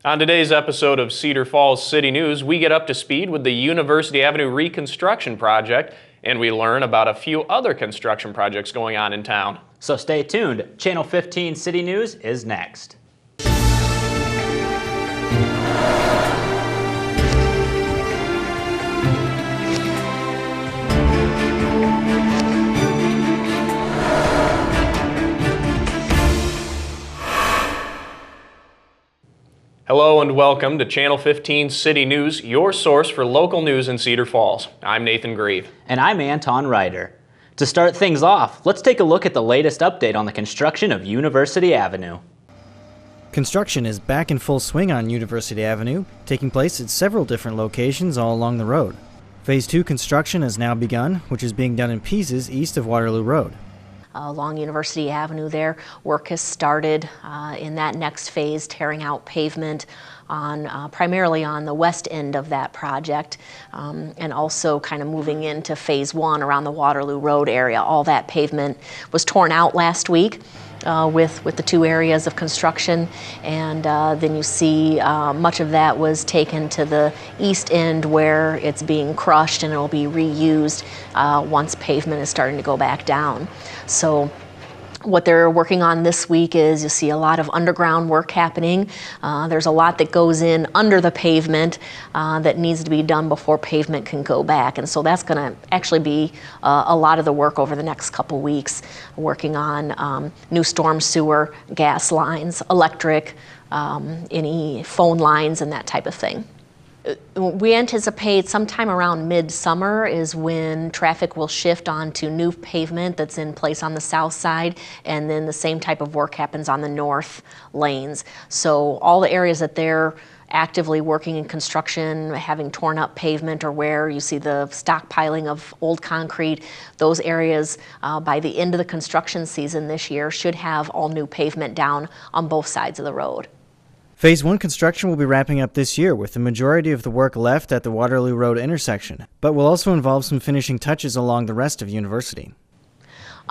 On today's episode of Cedar Falls City News, we get up to speed with the University Avenue reconstruction project, and we learn about a few other construction projects going on in town. So stay tuned. Channel 15 City News is next. Hello and welcome to Channel 15 City News, your source for local news in Cedar Falls. I'm Nathan Grieve. And I'm Anton Ryder. To start things off, let's take a look at the latest update on the construction of University Avenue. Construction is back in full swing on University Avenue, taking place at several different locations all along the road. Phase 2 construction has now begun, which is being done in pieces east of Waterloo Road. Along University Avenue there, work has started in that next phase, tearing out pavement on primarily on the west end of that project, and also kind of moving into phase 1 around the Waterloo Road area. All that pavement was torn out last week with the two areas of construction, and then you see much of that was taken to the east end where it's being crushed and it'll be reused once pavement is starting to go back down. So what they're working on this week is you see a lot of underground work happening. There's a lot that goes in under the pavement that needs to be done before pavement can go back. And so that's going to actually be a lot of the work over the next couple weeks, working on new storm sewer, gas lines, electric, any phone lines and that type of thing. We anticipate sometime around midsummer is when traffic will shift onto new pavement that's in place on the south side, and then the same type of work happens on the north lanes. So all the areas that they're actively working in construction, having torn up pavement, or where you see the stockpiling of old concrete, those areas by the end of the construction season this year should have all new pavement down on both sides of the road. Phase 1 construction will be wrapping up this year, with the majority of the work left at the Waterloo Road intersection, but will also involve some finishing touches along the rest of University.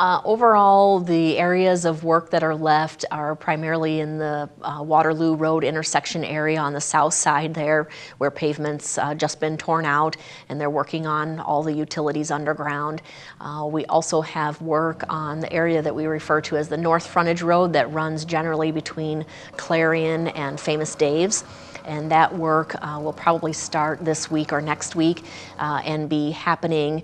Overall, the areas of work that are left are primarily in the Waterloo Road intersection area on the south side there, where pavement's just been torn out, and they're working on all the utilities underground. We also have work on the area that we refer to as the North Frontage Road that runs generally between Clarion and Famous Dave's. And that work will probably start this week or next week and be happening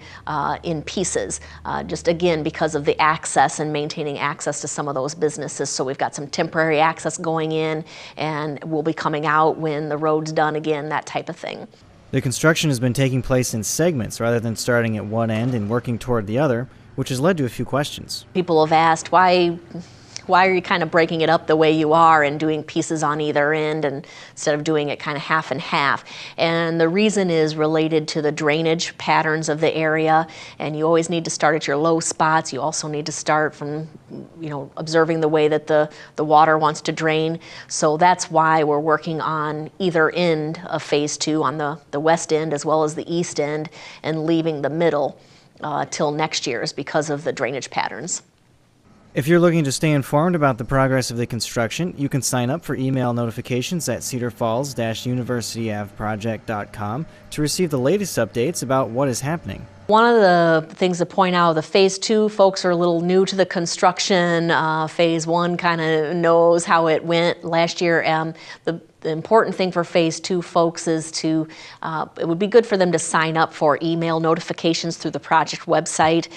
in pieces, just again because of the access and maintaining access to some of those businesses. So we've got some temporary access going in, and we'll be coming out when the road's done again, that type of thing. The construction has been taking place in segments rather than starting at one end and working toward the other, which has led to a few questions. People have asked, why are you kind of breaking it up the way you are and doing pieces on either end and instead of doing it kind of half and half? And the reason is related to the drainage patterns of the area, and you always need to start at your low spots. You also need to start from, observing the way that the water wants to drain. So that's why we're working on either end of phase 2 on the west end as well as the east end, and leaving the middle till next year is because of the drainage patterns. If you're looking to stay informed about the progress of the construction, you can sign up for email notifications at cedarfalls-universityavproject.com to receive the latest updates about what is happening. One of the things to point out, the phase 2 folks are a little new to the construction. Phase 1 kind of knows how it went last year. The important thing for phase 2 folks is it would be good for them to sign up for email notifications through the project website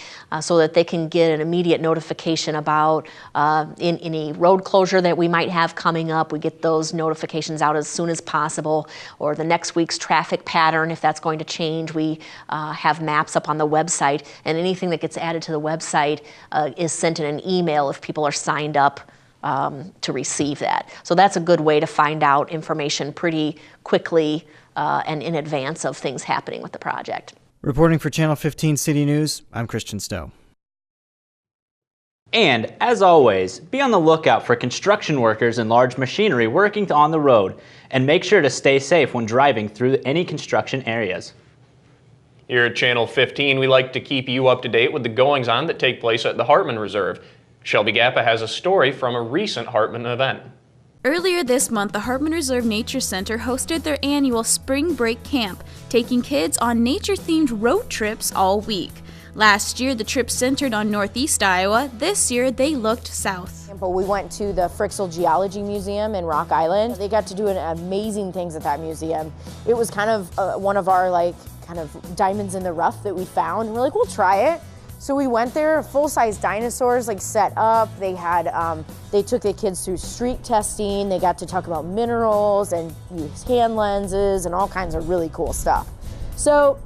so that they can get an immediate notification about any road closure that we might have coming up. We get those notifications out as soon as possible, or the next week's traffic pattern, if that's going to change. We have maps up on the website, and anything that gets added to the website is sent in an email if people are signed up to receive that. So that's a good way to find out information pretty quickly and in advance of things happening with the project. Reporting for Channel 15 City News, I'm Christian Stowe. And as always, be on the lookout for construction workers and large machinery working on the road, and make sure to stay safe when driving through any construction areas. Here at Channel 15, we like to keep you up to date with the goings-on that take place at the Hartman Reserve. Shelby Gappa has a story from a recent Hartman event. Earlier this month, the Hartman Reserve Nature Center hosted their annual spring break camp, taking kids on nature-themed road trips all week. Last year, the trip centered on northeast Iowa. This year, they looked south. We went to the Frixell Geology Museum in Rock Island. They got to do amazing things at that museum. It was kind of one of our kind of diamonds in the rough that we found. And we're like, we'll try it. So we went there, full-size dinosaurs set up. They had, they took the kids through streak testing. They got to talk about minerals and use hand lenses and all kinds of really cool stuff. So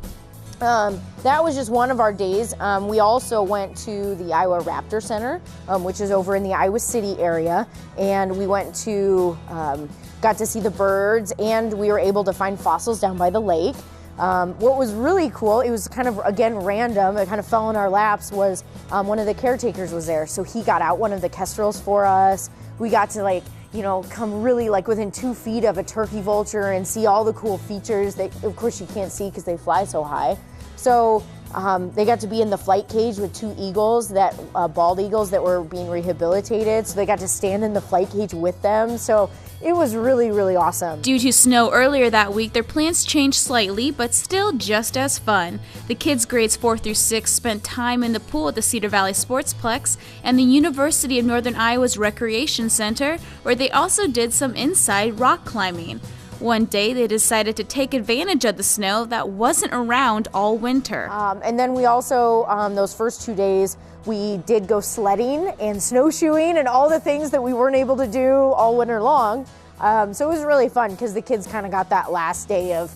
that was just one of our days. We also went to the Iowa Raptor Center, which is over in the Iowa City area. And we went to, got to see the birds, and we were able to find fossils down by the lake. What was really cool, it was kind of, again, random, it kind of fell in our laps, was one of the caretakers was there. So he got out one of the kestrels for us. We got to come really within 2 feet of a turkey vulture and see all the cool features that, of course, you can't see because they fly so high. So they got to be in the flight cage with 2 eagles, bald eagles that were being rehabilitated. So they got to stand in the flight cage with them. So it was really, really awesome. Due to snow earlier that week, their plans changed slightly, but still just as fun. The kids grades 4 through 6 spent time in the pool at the Cedar Valley Sportsplex and the University of Northern Iowa's Recreation Center, where they also did some inside rock climbing. One day, they decided to take advantage of the snow that wasn't around all winter. And then we also, those first 2 days, we did go sledding and snowshoeing and all the things that we weren't able to do all winter long. So it was really fun because the kids kind of got that last day of,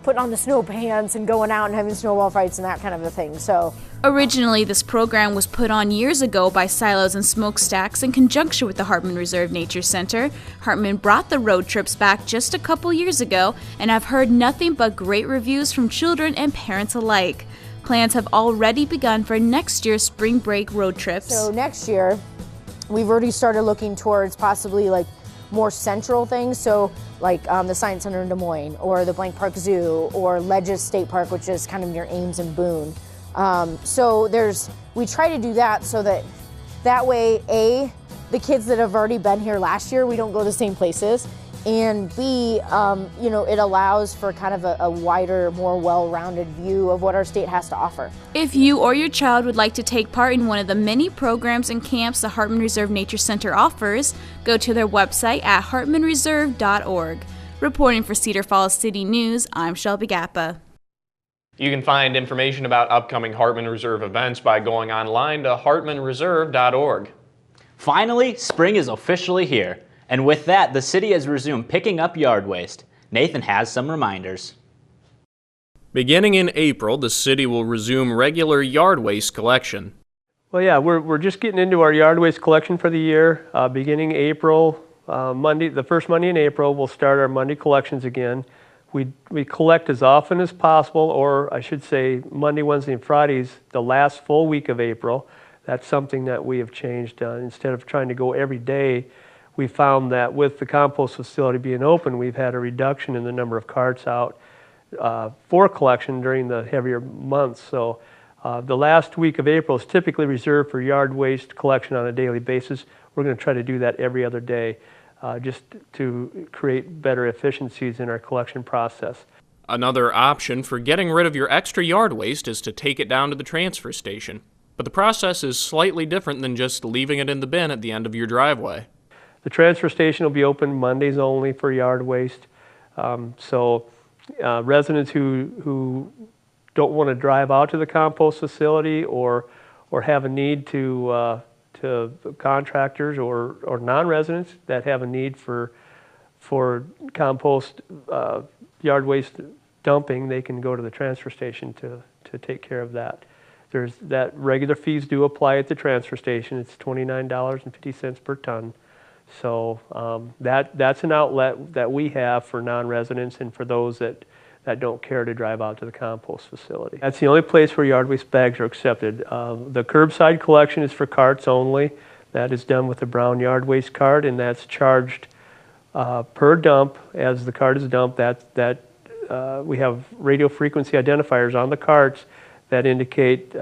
putting on the snow pants and going out and having snowball fights and that kind of a thing. So originally, this program was put on years ago by Silos and Smokestacks in conjunction with the Hartman Reserve Nature Center. Hartman brought the road trips back just a couple years ago, and I've heard nothing but great reviews from children and parents alike. Plans have already begun for next year's spring break road trips. So next year, we've already started looking towards possibly more central things. So the Science Center in Des Moines, or the Blank Park Zoo, or Ledges State Park, which is kind of near Ames and Boone. So we try to do that so that way, A, the kids that have already been here last year, we don't go to the same places, and B, it allows for kind of a wider, more well-rounded view of what our state has to offer. If you or your child would like to take part in one of the many programs and camps the Hartman Reserve Nature Center offers, go to their website at hartmanreserve.org. Reporting for Cedar Falls City News, I'm Shelby Gappa. You can find information about upcoming Hartman Reserve events by going online to hartmanreserve.org. Finally, spring is officially here. And with that, the city has resumed picking up yard waste. Nathan has some reminders. Beginning in April, the city will resume regular yard waste collection. Well, yeah, we're just getting into our yard waste collection for the year. Beginning April, Monday, the first Monday in April, we'll start our Monday collections again. We collect as often as possible, or I should say Monday, Wednesday, and Fridays, the last full week of April. That's something that we have changed. Instead of trying to go every day, we found that with the compost facility being open, we've had a reduction in the number of carts out for collection during the heavier months. So the last week of April is typically reserved for yard waste collection on a daily basis. We're going to try to do that every other day just to create better efficiencies in our collection process. Another option for getting rid of your extra yard waste is to take it down to the transfer station. But the process is slightly different than just leaving it in the bin at the end of your driveway. The transfer station will be open Mondays only for yard waste. So residents who don't want to drive out to the compost facility or have a need to contractors or non-residents that have a need for compost yard waste dumping, they can go to the transfer station to take care of that. There's that regular fees do apply at the transfer station. It's $29.50 per ton. So that's an outlet that we have for non-residents and for those that don't care to drive out to the compost facility. That's the only place where yard waste bags are accepted. The curbside collection is for carts only. That is done with a brown yard waste cart, and that's charged per dump as the cart is dumped. We have radio frequency identifiers on the carts that indicate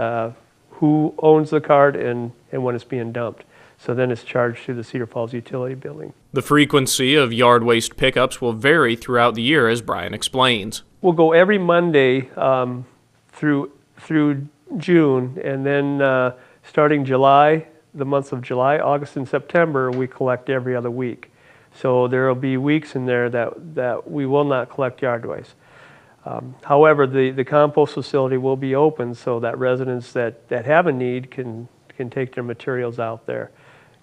who owns the cart and when it's being dumped. So then it's charged to the Cedar Falls utility billing. The frequency of yard waste pickups will vary throughout the year, as Brian explains. We'll go every Monday through June, and then starting July, the months of July, August, and September, we collect every other week. So there will be weeks in there that we will not collect yard waste. However, the compost facility will be open so that residents that have a need can take their materials out there.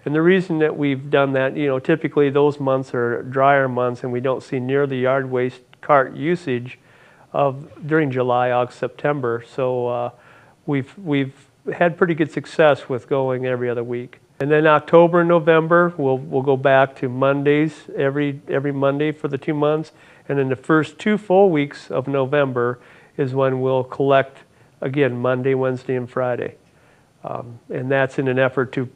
And the reason that we've done that, typically those months are drier months and we don't see near the yard waste cart usage during July, August, September. So we've had pretty good success with going every other week. And then October and November, we'll go back to Mondays every Monday for the 2 months. And then the first 2 full weeks of November is when we'll collect, again, Monday, Wednesday, and Friday. And that's in an effort to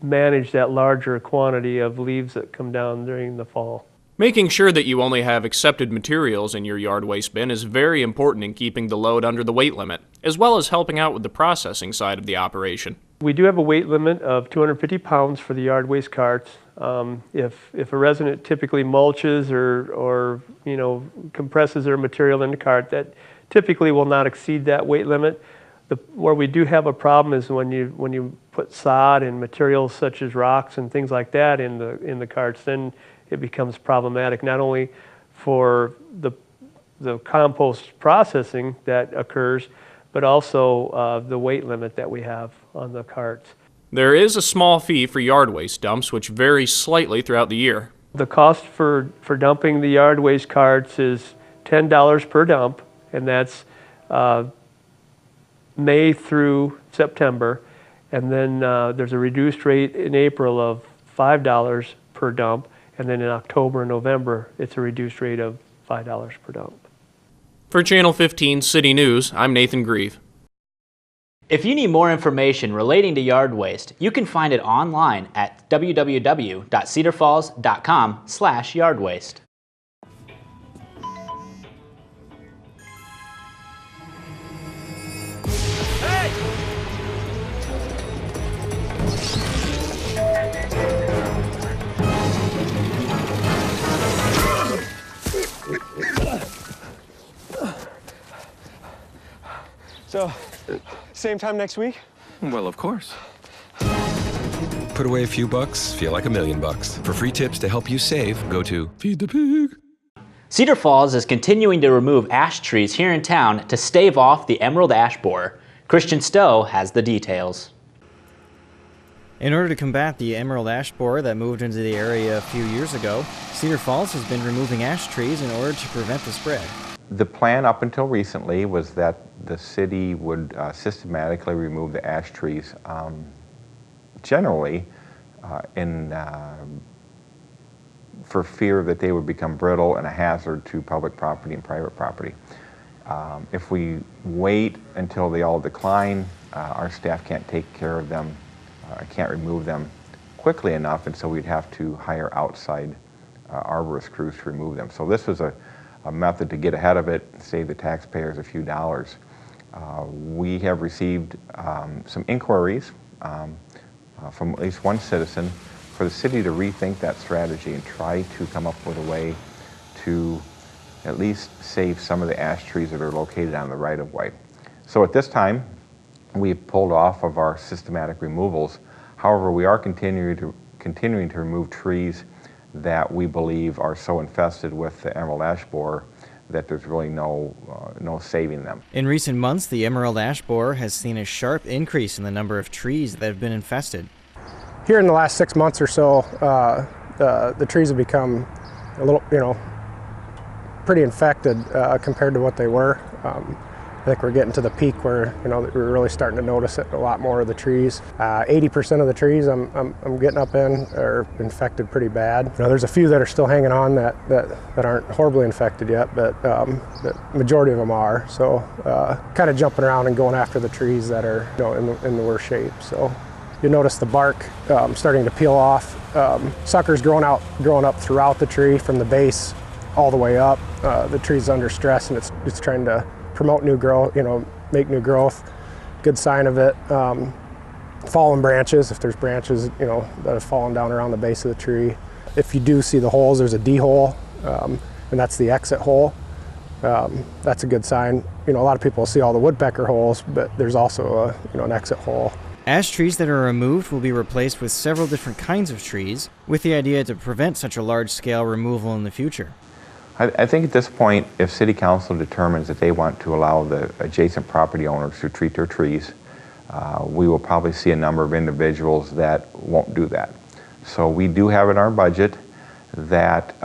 manage that larger quantity of leaves that come down during the fall. Making sure that you only have accepted materials in your yard waste bin is very important in keeping the load under the weight limit, as well as helping out with the processing side of the operation. We do have a weight limit of 250 pounds for the yard waste carts. If a resident typically mulches or compresses their material in the cart, that typically will not exceed that weight limit. Where we do have a problem is when you put sod and materials such as rocks and things like that in the carts, then it becomes problematic, not only for the compost processing that occurs, but also the weight limit that we have on the carts. There is a small fee for yard waste dumps, which varies slightly throughout the year. The cost for dumping the yard waste carts is $10 per dump, and that's May through September. And then there's a reduced rate in April of $5 per dump, and then in October and November, it's a reduced rate of $5 per dump. For Channel 15 City News, I'm Nathan Grieve. If you need more information relating to yard waste, you can find it online at www.cedarfalls.com/yardwaste. So, same time next week? Well, of course. Put away a few bucks, feel like $1 million. For free tips to help you save, go to Feed the Pig. Cedar Falls is continuing to remove ash trees here in town to stave off the emerald ash borer. Christian Stowe has the details. In order to combat the emerald ash borer that moved into the area a few years ago, Cedar Falls has been removing ash trees in order to prevent the spread. The plan up until recently was that the city would systematically remove the ash trees, generally for fear that they would become brittle and a hazard to public property and private property. If we wait until they all decline, our staff can't take care of them, can't remove them quickly enough, and so we'd have to hire outside arborist crews to remove them. So this was a method to get ahead of it, save the taxpayers a few dollars. We have received some inquiries from at least one citizen for the city to rethink that strategy and try to come up with a way to at least save some of the ash trees that are located on the right-of-way. So at this time, we've pulled off of our systematic removals. However, we are continuing to remove trees that we believe are so infested with the emerald ash borer that there's really no saving them. In recent months, the emerald ash borer has seen a sharp increase in the number of trees that have been infested. Here in the last 6 months or so, the trees have become a little, pretty infected compared to what they were. I think we're getting to the peak where we're really starting to notice it. A lot more of the trees. 80% of the trees I'm getting up in are infected pretty bad. There's a few that are still hanging on that aren't horribly infected yet, but the majority of them are. So kind of jumping around and going after the trees that are in the worst shape. So you notice the bark starting to peel off. Suckers growing up throughout the tree from the base all the way up. The tree's under stress and it's trying to promote new growth, make new growth. Good sign of it. fallen branches, if there's branches, that have fallen down around the base of the tree. If you do see the holes, there's a D hole, and that's the exit hole. That's a good sign. A lot of people see all the woodpecker holes, but there's also an exit hole. Ash trees that are removed will be replaced with several different kinds of trees, with the idea to prevent such a large-scale removal in the future. I think at this point, if City Council determines that they want to allow the adjacent property owners to treat their trees, we will probably see a number of individuals that won't do that. So we do have in our budget that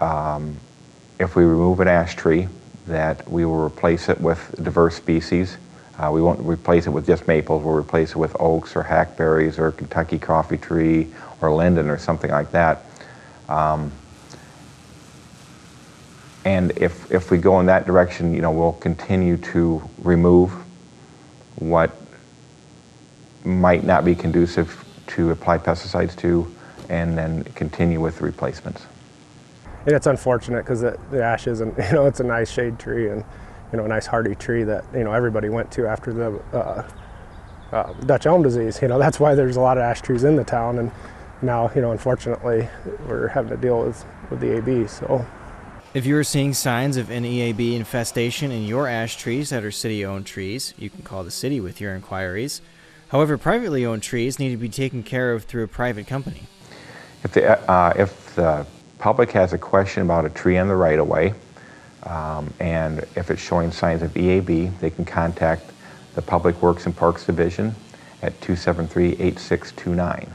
if we remove an ash tree, that we will replace it with diverse species. We won't replace it with just maples, we'll replace it with oaks or hackberries or Kentucky coffee tree or linden or something like that. And if we go in that direction, we'll continue to remove what might not be conducive to apply pesticides to, and then continue with the replacements. And it's unfortunate because the ash isn't, it's a nice shade tree and, a nice hardy tree that, everybody went to after the Dutch elm disease. That's why there's a lot of ash trees in the town, and now, unfortunately, we're having to deal with the AB, so. If you are seeing signs of an EAB infestation in your ash trees that are city-owned trees, you can call the city with your inquiries. However, privately owned trees need to be taken care of through a private company. If the public has a question about a tree on the right-of-way, and if it's showing signs of EAB, they can contact the Public Works and Parks Division at 273-8629.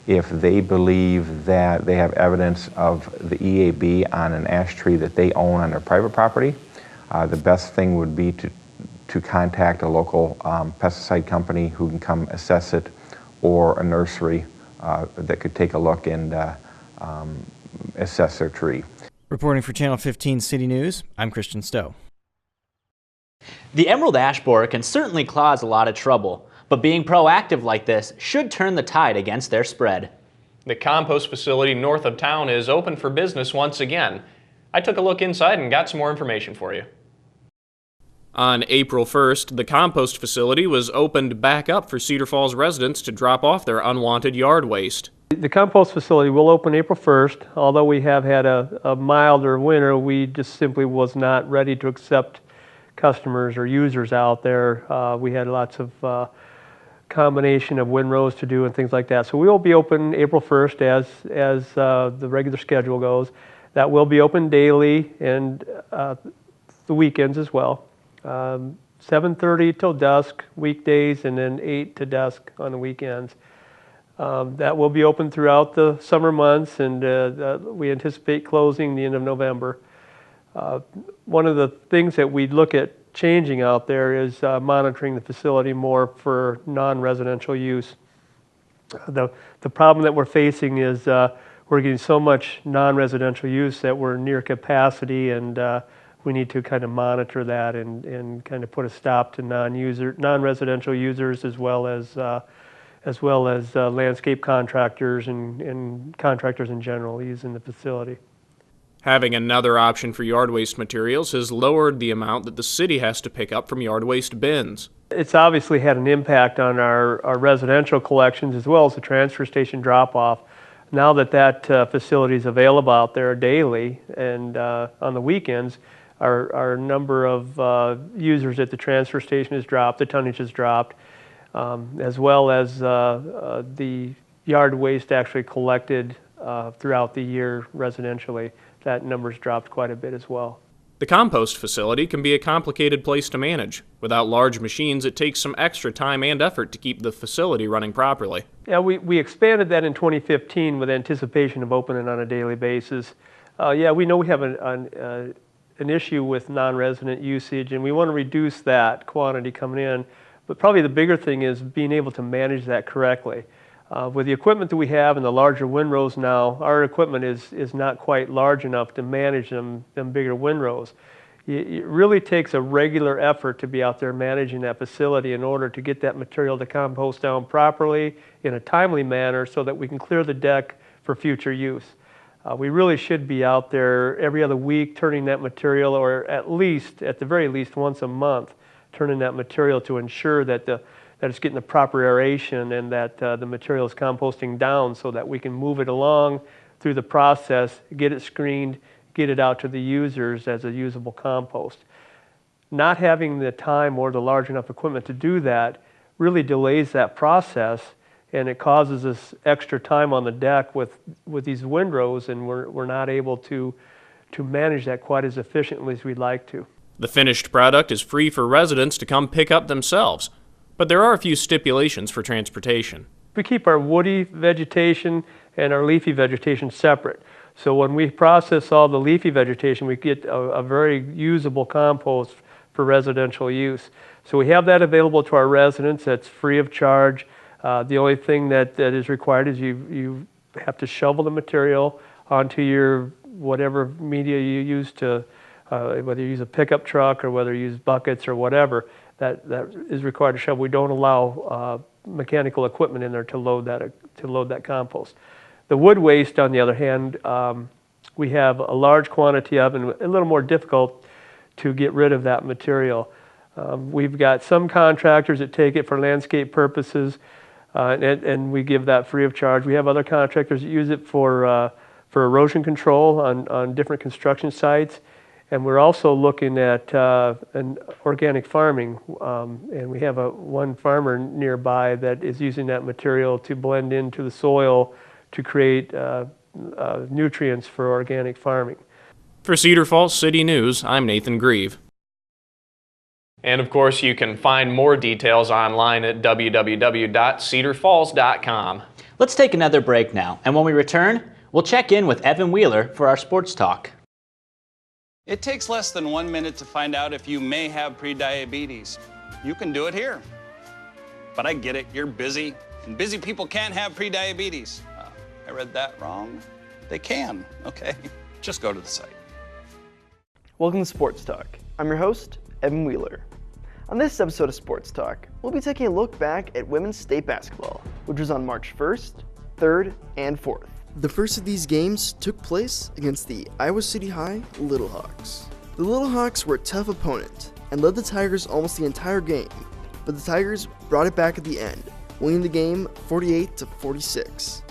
If they believe that they have evidence of the EAB on an ash tree that they own on their private property, the best thing would be to contact a local pesticide company who can come assess it, or a nursery that could take a look and assess their tree. Reporting for Channel 15 City News, I'm Christian Stowe. The emerald ash borer can certainly cause a lot of trouble, but being proactive like this should turn the tide against their spread. The compost facility north of town is open for business once again. I took a look inside and got some more information for you. On April 1st, the compost facility was opened back up for Cedar Falls residents to drop off their unwanted yard waste. The compost facility will open April 1st. Although we have had a milder winter, we just simply was not ready to accept customers or users out there. We had lots of combination of windrows to do and things like that. So we will be open April 1st as the regular schedule goes. That will be open daily and the weekends as well. 7:30 till dusk weekdays, and then 8 to dusk on the weekends. That will be open throughout the summer months, and we anticipate closing the end of November. One of the things that we look at changing out there is monitoring the facility more for non-residential use. The problem that we're facing is we're getting so much non-residential use that we're near capacity, and we need to kind of monitor that and kind of put a stop to non-residential users, as well as landscape contractors and contractors in general using the facility. Having another option for yard waste materials has lowered the amount that the city has to pick up from yard waste bins. It's obviously had an impact on our residential collections as well as the transfer station drop-off. Now that facility is available out there daily and on the weekends, our number of users at the transfer station has dropped, the tonnage has dropped, as well as the yard waste actually collected throughout the year residentially. That number's dropped quite a bit as well. The compost facility can be a complicated place to manage. Without large machines, it takes some extra time and effort to keep the facility running properly. Yeah, we expanded that in 2015 with anticipation of opening on a daily basis. Yeah, we know we have an issue with non-resident usage, and we want to reduce that quantity coming in. But probably the bigger thing is being able to manage that correctly. With the equipment that we have and the larger windrows now, our equipment is not quite large enough to manage them bigger windrows. It really takes a regular effort to be out there managing that facility in order to get that material to compost down properly in a timely manner so that we can clear the deck for future use. We really should be out there every other week turning that material, or at the very least once a month, turning that material to ensure that the that it's getting the proper aeration and that the material is composting down so that we can move it along through the process, get it screened, get it out to the users as a usable compost. Not having the time or the large enough equipment to do that really delays that process, and it causes us extra time on the deck with these windrows, and we're not able to manage that quite as efficiently as we'd like to. The finished product is free for residents to come pick up themselves, but there are a few stipulations for transportation. We keep our woody vegetation and our leafy vegetation separate. So when we process all the leafy vegetation, we get a very usable compost for residential use. So we have that available to our residents. That's free of charge. The only thing that is required is you have to shovel the material onto your whatever media you use to, whether you use a pickup truck or whether you use buckets or whatever, that is required to shovel. We don't allow mechanical equipment in there to load that compost. The wood waste, on the other hand, we have a large quantity of, and a little more difficult to get rid of that material. We've got some contractors that take it for landscape purposes, and we give that free of charge. We have other contractors that use it for erosion control on different construction sites. And we're also looking at an organic farming, and we have one farmer nearby that is using that material to blend into the soil to create nutrients for organic farming. For Cedar Falls City News, I'm Nathan Grieve. And of course, you can find more details online at www.cedarfalls.com. Let's take another break now, and when we return, we'll check in with Evan Wheeler for our sports talk. It takes less than 1 minute to find out if you may have prediabetes. You can do it here. But I get it, you're busy, and busy people can't have prediabetes. I read that wrong. They can, okay. Just go to the site. Welcome to Sports Talk. I'm your host, Evan Wheeler. On this episode of Sports Talk, we'll be taking a look back at women's state basketball, which was on March 1st, 3rd, and 4th. The first of these games took place against the Iowa City High Little Hawks. The Little Hawks were a tough opponent and led the Tigers almost the entire game, but the Tigers brought it back at the end, winning the game 48-46.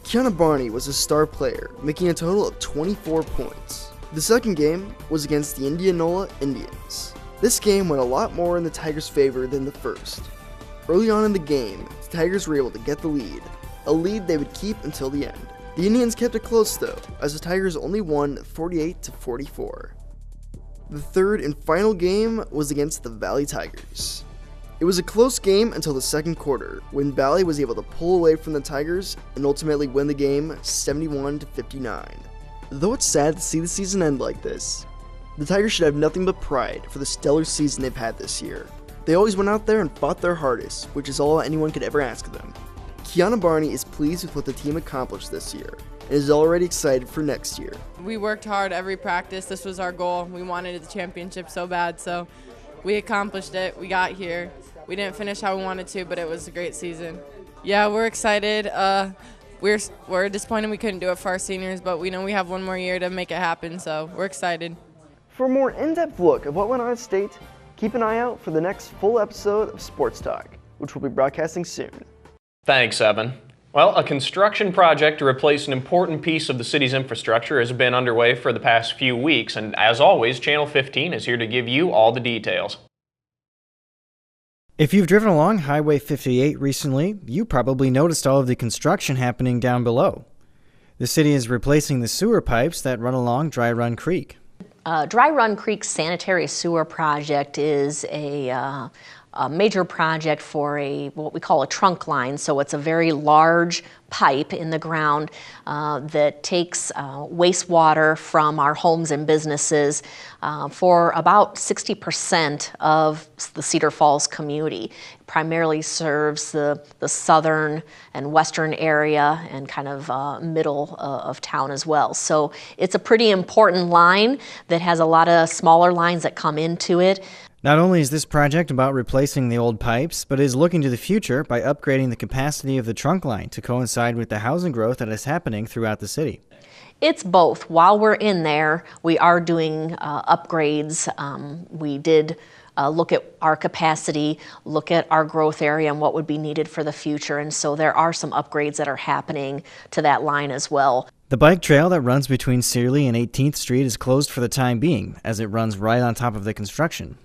Kiana Barney was a star player, making a total of 24 points. The second game was against the Indianola Indians. This game went a lot more in the Tigers' favor than the first. Early on in the game, the Tigers were able to get the lead, a lead they would keep until the end. The Indians kept it close though, as the Tigers only won 48-44. The third and final game was against the Valley Tigers. It was a close game until the second quarter, when Valley was able to pull away from the Tigers and ultimately win the game 71-59. Though it's sad to see the season end like this, the Tigers should have nothing but pride for the stellar season they've had this year. They always went out there and fought their hardest, which is all anyone could ever ask of them. Kiana Barney is pleased with what the team accomplished this year and is already excited for next year. We worked hard every practice. This was our goal. We wanted the championship so bad, so we accomplished it. We got here. We didn't finish how we wanted to, but it was a great season. Yeah, we're excited. We're disappointed we couldn't do it for our seniors, but we know we have one more year to make it happen, so we're excited. For a more in-depth look of what went on at state, keep an eye out for the next full episode of Sports Talk, which will be broadcasting soon. Thanks, Evan. Well, a construction project to replace an important piece of the city's infrastructure has been underway for the past few weeks, and as always, Channel 15 is here to give you all the details. If you've driven along Highway 58 recently, you probably noticed all of the construction happening down below. The city is replacing the sewer pipes that run along Dry Run Creek. Dry Run Creek Sanitary Sewer Project is a major project for what we call a trunk line. So it's a very large pipe in the ground that takes wastewater from our homes and businesses for about 60% of the Cedar Falls community. It primarily serves the southern and western area and kind of middle of town as well. So it's a pretty important line that has a lot of smaller lines that come into it. Not only is this project about replacing the old pipes, but is looking to the future by upgrading the capacity of the trunk line to coincide with the housing growth that is happening throughout the city. It's both. While we're in there, we are doing upgrades. We did look at our capacity, look at our growth area and what would be needed for the future. And so there are some upgrades that are happening to that line as well. The bike trail that runs between Searly and 18th Street is closed for the time being, as it runs right on top of the construction.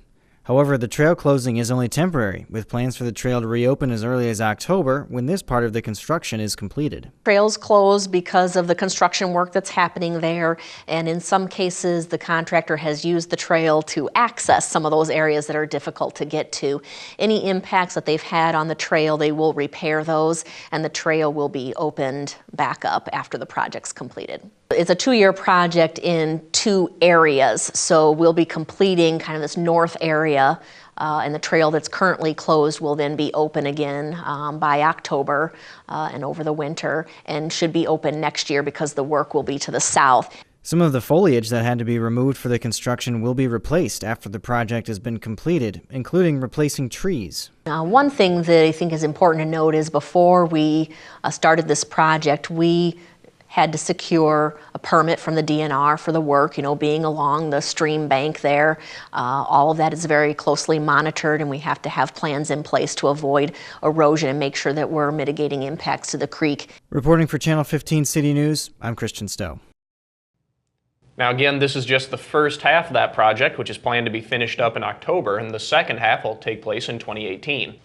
However, the trail closing is only temporary, with plans for the trail to reopen as early as October when this part of the construction is completed. Trails closed because of the construction work that's happening there, and in some cases the contractor has used the trail to access some of those areas that are difficult to get to. Any impacts that they've had on the trail, they will repair those, and the trail will be opened back up after the project's completed. It's a 2-year project in 2 areas, so we'll be completing kind of this north area, and the trail that's currently closed will then be open again by October and over the winter, and should be open next year because the work will be to the south. Some of the foliage that had to be removed for the construction will be replaced after the project has been completed, including replacing trees. One thing that I think is important to note is before we started this project, we had to secure a permit from the DNR for the work, being along the stream bank there. All of that is very closely monitored, and we have to have plans in place to avoid erosion and make sure that we're mitigating impacts to the creek. Reporting for Channel 15 City News, I'm Christian Stowe. Now again, this is just the first half of that project, which is planned to be finished up in October, and the second half will take place in 2018.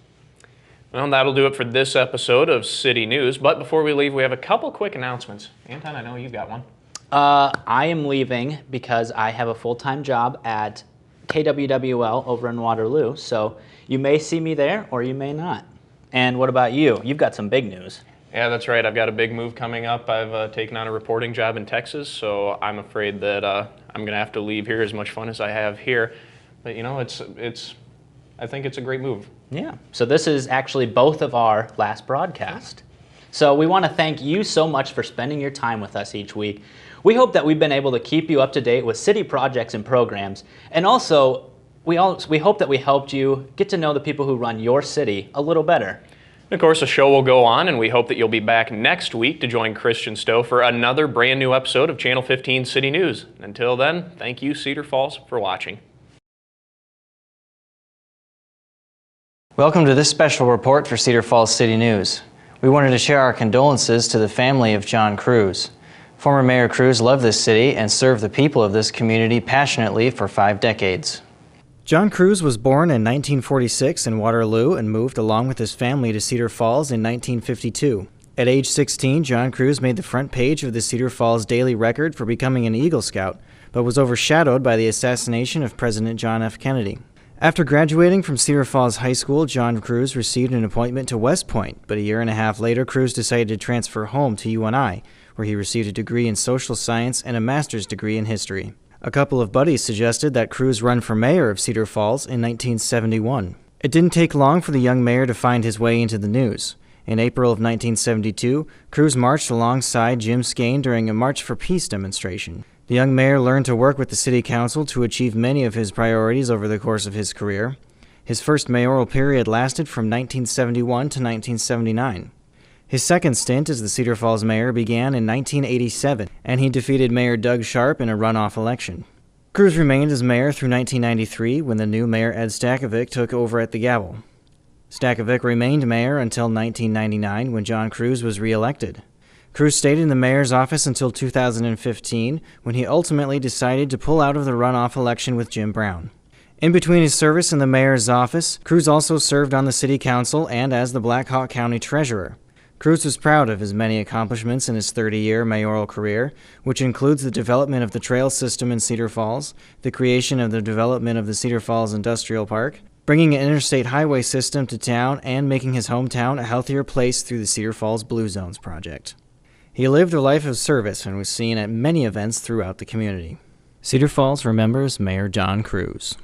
Well, that'll do it for this episode of City News, but before we leave, we have a couple quick announcements. Anton, I know you've got one. I am leaving because I have a full-time job at KWWL over in Waterloo, so you may see me there or you may not. And what about you? You've got some big news. Yeah, that's right. I've got a big move coming up. I've taken on a reporting job in Texas, so I'm afraid that I'm going to have to leave here, as much fun as I have here. But I think it's a great move. Yeah, so this is actually both of our last broadcast. So we want to thank you so much for spending your time with us each week. We hope that we've been able to keep you up to date with city projects and programs, and also we hope that we helped you get to know the people who run your city a little better. Of course, the show will go on, and we hope that you'll be back next week to join Christian Stowe for another brand new episode of Channel 15 City News. Until then, thank you, Cedar Falls, for watching. Welcome to this special report for Cedar Falls City News. We wanted to share our condolences to the family of John Cruz. Former Mayor Cruz loved this city and served the people of this community passionately for 5 decades. John Cruz was born in 1946 in Waterloo and moved along with his family to Cedar Falls in 1952. At age 16, John Cruz made the front page of the Cedar Falls Daily Record for becoming an Eagle Scout, but was overshadowed by the assassination of President John F. Kennedy. After graduating from Cedar Falls High School, John Cruz received an appointment to West Point, but a year and a half later, Cruz decided to transfer home to UNI, where he received a degree in social science and a master's degree in history. A couple of buddies suggested that Cruz run for mayor of Cedar Falls in 1971. It didn't take long for the young mayor to find his way into the news. In April of 1972, Cruz marched alongside Jim Skane during a March for Peace demonstration. The young mayor learned to work with the city council to achieve many of his priorities over the course of his career. His first mayoral period lasted from 1971 to 1979. His second stint as the Cedar Falls mayor began in 1987, and he defeated Mayor Doug Sharp in a runoff election. Cruz remained as mayor through 1993 when the new mayor Ed Stakovic took over at the gavel. Stakovic remained mayor until 1999 when John Cruz was re-elected. Cruz stayed in the mayor's office until 2015, when he ultimately decided to pull out of the runoff election with Jim Brown. In between his service in the mayor's office, Cruz also served on the city council and as the Black Hawk County treasurer. Cruz was proud of his many accomplishments in his 30-year mayoral career, which includes the development of the trail system in Cedar Falls, the creation of the development of the Cedar Falls Industrial Park, bringing an interstate highway system to town, and making his hometown a healthier place through the Cedar Falls Blue Zones project. He lived a life of service and was seen at many events throughout the community. Cedar Falls remembers Mayor John Cruz.